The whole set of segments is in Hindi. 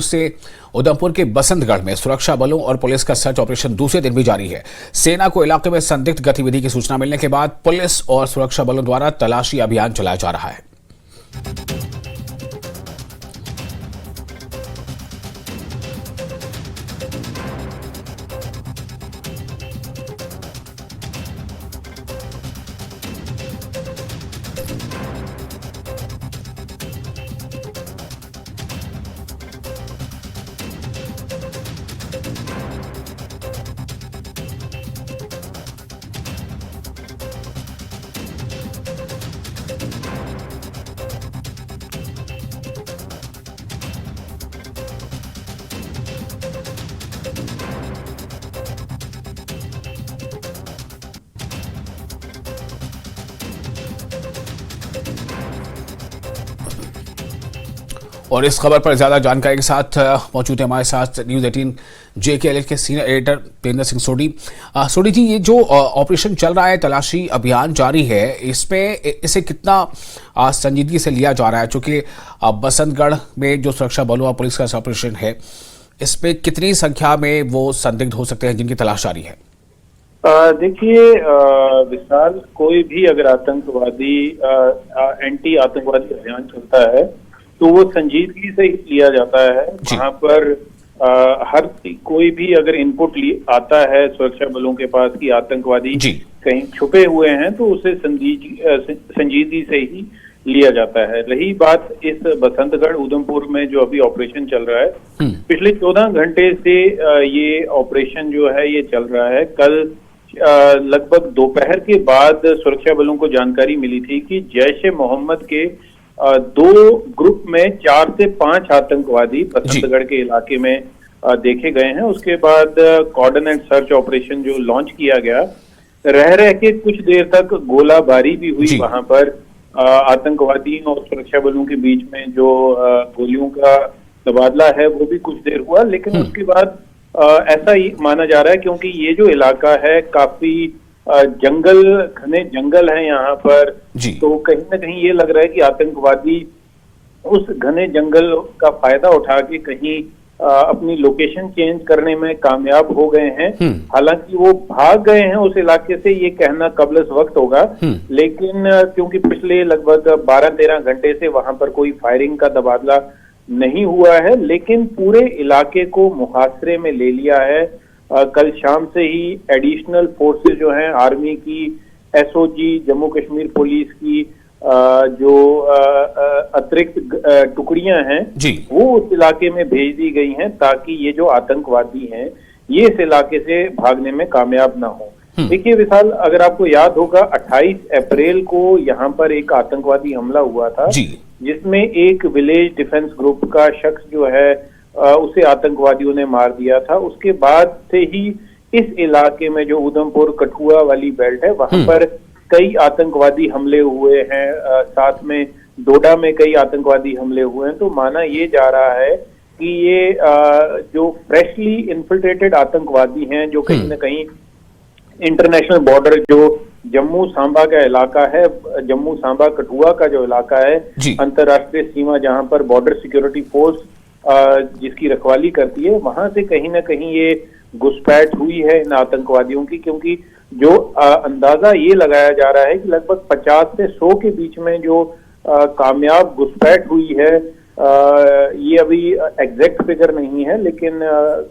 से उधमपुर के बसंतगढ़ में सुरक्षा बलों और पुलिस का सर्च ऑपरेशन दूसरे दिन भी जारी है। सेना को इलाके में संदिग्ध गतिविधि की सूचना मिलने के बाद पुलिस और सुरक्षा बलों द्वारा तलाशी अभियान चलाया जा रहा है। और इस खबर पर ज्यादा जानकारी के साथ मौजूद है हमारे साथ न्यूज 18 JKLH के सीनियर एडिटर पेंद्र सिंह सोडी। सोडी जी, ये जो ऑपरेशन चल रहा है, तलाशी अभियान जारी है, इसे कितना संजीदगी से लिया जा रहा है? चूंकि बसंतगढ़ में जो सुरक्षा बलों और पुलिस का ऑपरेशन है, इस पे कितनी संख्या में वो संदिग्ध हो सकते हैं जिनकी तलाश जारी है? देखिए विशाल, कोई भी अगर आतंकवादी एंटी आतंकवादी अभियान चलता है तो वो संजीदगी से ही लिया जाता है। वहाँ पर हर कोई भी अगर इनपुट आता है सुरक्षा बलों के पास कि आतंकवादी कहीं छुपे हुए हैं तो उसे संजीदगी से ही लिया जाता है। रही बात इस बसंतगढ़ उधमपुर में जो अभी ऑपरेशन चल रहा है, पिछले 14 घंटे से ये ऑपरेशन जो है ये चल रहा है। कल लगभग दोपहर के बाद सुरक्षा बलों को जानकारी मिली थी कि जैश ए मोहम्मद के 2 ग्रुप में 4 से 5 आतंकवादी बसंतगढ़ के इलाके में देखे गए हैं। उसके बाद कॉर्डन एंड सर्च ऑपरेशन जो लॉन्च किया गया, रह के कुछ देर तक गोलाबारी भी हुई। वहां पर आतंकवादियों और सुरक्षा बलों के बीच में जो गोलियों का तबादला है वो भी कुछ देर हुआ, लेकिन उसके बाद ऐसा ही माना जा रहा है क्योंकि ये जो इलाका है काफी जंगल, घने जंगल है यहाँ पर, तो कहीं ना कहीं ये लग रहा है कि आतंकवादी उस घने जंगल का फायदा उठा के कहीं अपनी लोकेशन चेंज करने में कामयाब हो गए हैं। हालांकि वो भाग गए हैं उस इलाके से, ये कहना कबल वक्त होगा, लेकिन क्योंकि पिछले लगभग 12-13 घंटे से वहां पर कोई फायरिंग का तबादला नहीं हुआ है, लेकिन पूरे इलाके को मुहासरे में ले लिया है। कल शाम से ही एडिशनल फोर्सेस जो हैं, आर्मी की, SOG, जम्मू कश्मीर पुलिस की जो अतिरिक्त टुकड़ियां हैं वो उस इलाके में भेज दी गई हैं ताकि ये जो आतंकवादी हैं ये इस इलाके से भागने में कामयाब ना हो। देखिए विशाल, अगर आपको याद होगा 28 अप्रैल को यहाँ पर एक आतंकवादी हमला हुआ था जिसमें एक विलेज डिफेंस ग्रुप का शख्स जो है उसे आतंकवादियों ने मार दिया था। उसके बाद से ही इस इलाके में जो उधमपुर कठुआ वाली बेल्ट है वहां पर कई आतंकवादी हमले हुए हैं, साथ में डोडा में कई आतंकवादी हमले हुए हैं। तो माना ये जा रहा है कि ये जो फ्रेशली इन्फिल्ट्रेटेड आतंकवादी हैं जो कहीं ना कहीं इंटरनेशनल बॉर्डर जो जम्मू सांबा का इलाका है, जम्मू सांबा कठुआ का जो इलाका है, अंतर्राष्ट्रीय सीमा जहां पर बॉर्डर सिक्योरिटी फोर्स जिसकी रखवाली करती है, वहां से कहीं ना कहीं ये घुसपैठ हुई है इन आतंकवादियों की। क्योंकि जो अंदाजा ये लगाया जा रहा है कि लगभग 50 से 100 के बीच में जो कामयाब घुसपैठ हुई है, ये अभी एग्जैक्ट फिगर नहीं है, लेकिन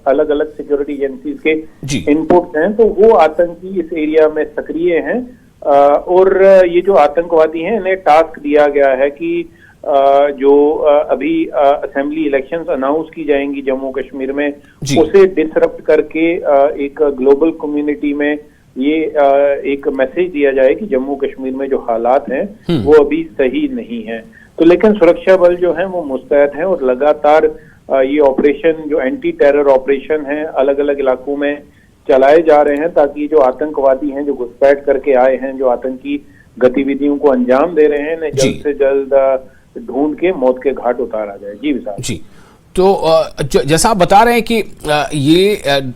अलग अलग सिक्योरिटी एजेंसीज के इनपुट्स हैं, तो वो आतंकी इस एरिया में सक्रिय हैं। और ये जो आतंकवादी हैं इन्हें टास्क दिया गया है कि जो अभी असेंबली इलेक्शंस अनाउंस की जाएंगी जम्मू कश्मीर में, उसे डिसरप्ट करके एक ग्लोबल कम्युनिटी में ये एक मैसेज दिया जाए कि जम्मू कश्मीर में जो हालात हैं वो अभी सही नहीं है। तो लेकिन सुरक्षा बल जो हैं वो मुस्तैद हैं और लगातार ये ऑपरेशन जो एंटी टेरर ऑपरेशन है अलग अलग इलाकों में चलाए जा रहे हैं ताकि जो आतंकवादी हैं जो घुसपैठ करके आए हैं, जो आतंकी गतिविधियों को अंजाम दे रहे हैं, इन्हें जल्द से जल्द ढूंढ के मौत के घाट उतारा जाए। जी विशाल जी, तो जैसा आप बता रहे हैं कि ये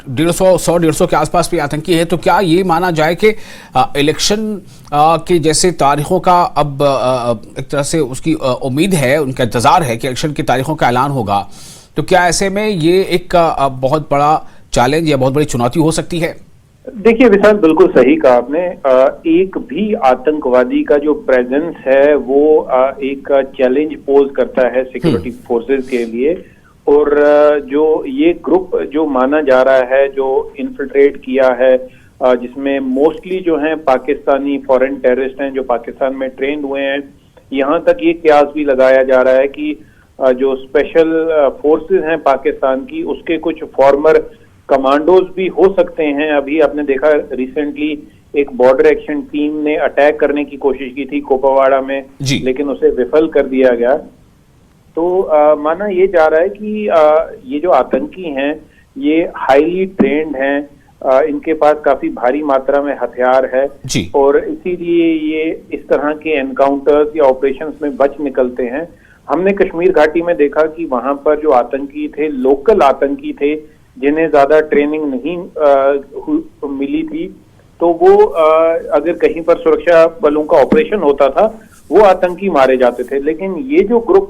150 के आसपास भी आतंकी है, तो क्या ये माना जाए कि इलेक्शन की जैसे तारीखों का अब एक तरह से उसकी उम्मीद है, उनका इंतजार है कि इलेक्शन की तारीखों का ऐलान होगा, तो क्या ऐसे में ये एक बहुत बड़ा चैलेंज या बहुत बड़ी चुनौती हो सकती है? देखिए विशाल, बिल्कुल सही कहा आपने। एक भी आतंकवादी का जो प्रेजेंस है वो एक चैलेंज पोज करता है सिक्योरिटी फोर्सेस के लिए। और जो ये ग्रुप जो माना जा रहा है, जो इन्फिल्ट्रेट किया है, जिसमें मोस्टली जो हैं पाकिस्तानी फॉरेन टेररिस्ट हैं जो पाकिस्तान में ट्रेंड हुए हैं। यहाँ तक ये कयास भी लगाया जा रहा है कि जो स्पेशल फोर्सेस हैं पाकिस्तान की, उसके कुछ फॉर्मर कमांडोज भी हो सकते हैं। अभी आपने देखा रिसेंटली एक बॉर्डर एक्शन टीम ने अटैक करने की कोशिश की थी कुपवाड़ा में, लेकिन उसे विफल कर दिया गया। तो माना ये जा रहा है कि ये जो आतंकी हैं ये हाईली ट्रेंड हैं, इनके पास काफी भारी मात्रा में हथियार है और इसीलिए ये इस तरह के एनकाउंटर्स या ऑपरेशंस में बच निकलते हैं। हमने कश्मीर घाटी में देखा कि वहां पर जो आतंकी थे, लोकल आतंकी थे, जिन्हें ज्यादा ट्रेनिंग नहीं मिली थी, तो वो अगर कहीं पर सुरक्षा बलों का ऑपरेशन होता था वो आतंकी मारे जाते थे। लेकिन ये जो ग्रुप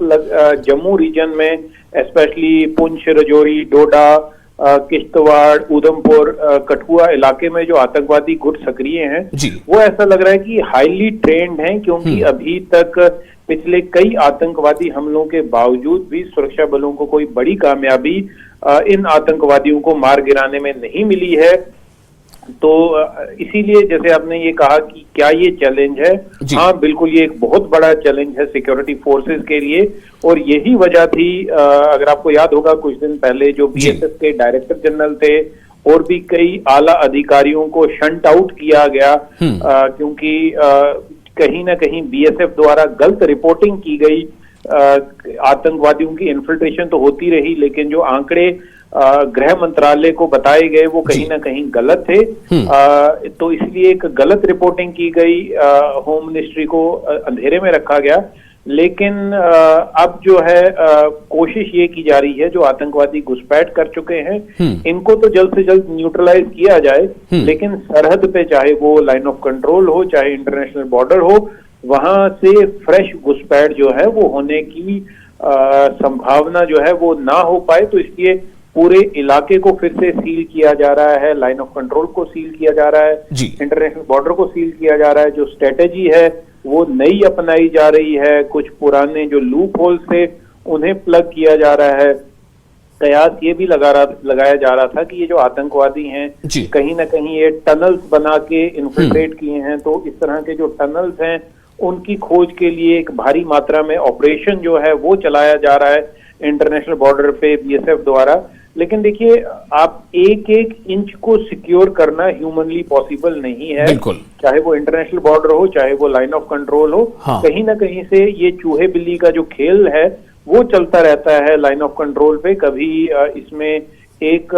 जम्मू रीजन में स्पेशली पुंछ, राजौरी, डोडा, किश्तवाड़, उधमपुर, कठुआ इलाके में जो आतंकवादी गुट सक्रिय हैं, वो ऐसा लग रहा है कि हाईली ट्रेंड हैं, क्योंकि अभी तक पिछले कई आतंकवादी हमलों के बावजूद भी सुरक्षा बलों को कोई बड़ी कामयाबी इन आतंकवादियों को मार गिराने में नहीं मिली है। तो इसीलिए जैसे आपने ये कहा कि क्या ये चैलेंज है, हाँ बिल्कुल ये एक बहुत बड़ा चैलेंज है सिक्योरिटी फोर्सेस के लिए। और यही वजह थी, अगर आपको याद होगा कुछ दिन पहले जो बीएसएफ के डायरेक्टर जनरल थे और भी कई आला अधिकारियों को शंट आउट किया गया, क्योंकि कहीं ना कहीं बीएसएफ द्वारा गलत रिपोर्टिंग की गई। आतंकवादियों की इन्फिल्ट्रेशन तो होती रही, लेकिन जो आंकड़े गृह मंत्रालय को बताए गए वो कहीं ना कहीं गलत थे। तो इसलिए एक गलत रिपोर्टिंग की गई, होम मिनिस्ट्री को अंधेरे में रखा गया। लेकिन अब जो है कोशिश ये की जा रही है, जो आतंकवादी घुसपैठ कर चुके हैं इनको तो जल्द से जल्द न्यूट्रलाइज किया जाए, लेकिन सरहद पे चाहे वो लाइन ऑफ कंट्रोल हो, चाहे इंटरनेशनल बॉर्डर हो, वहां से फ्रेश घुसपैठ जो है वो होने की संभावना जो है वो ना हो पाए। तो इसलिए पूरे इलाके को फिर से सील किया जा रहा है, लाइन ऑफ कंट्रोल को सील किया जा रहा है, इंटरनेशनल बॉर्डर को सील किया जा रहा है। जो स्ट्रेटेजी है वो नई अपनाई जा रही है, कुछ पुराने जो लूप होल्स थे उन्हें प्लग किया जा रहा है। कयास ये भी लगाया जा रहा था कि ये जो आतंकवादी हैं कहीं ना कहीं ये टनल्स बना के इन्फिल्ट्रेट किए हैं, तो इस तरह के जो टनल्स हैं उनकी खोज के लिए एक भारी मात्रा में ऑपरेशन जो है वो चलाया जा रहा है इंटरनेशनल बॉर्डर पे बीएसएफ द्वारा। लेकिन देखिए, आप एक एक इंच को सिक्योर करना ह्यूमनली पॉसिबल नहीं है, चाहे वो इंटरनेशनल बॉर्डर हो, चाहे वो लाइन ऑफ कंट्रोल हो। कहीं ना कहीं से ये चूहे बिल्ली का जो खेल है वो चलता रहता है लाइन ऑफ कंट्रोल पे। कभी इसमें एक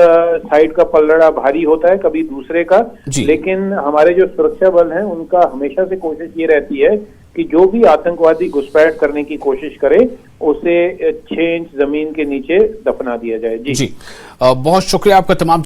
साइड का पलड़ा भारी होता है, कभी दूसरे का। लेकिन हमारे जो सुरक्षा बल हैं उनका हमेशा से कोशिश ये रहती है कि जो भी आतंकवादी घुसपैठ करने की कोशिश करे उसे 6 इंच जमीन के नीचे दफना दिया जाए। जी बहुत शुक्रिया आपका तमाम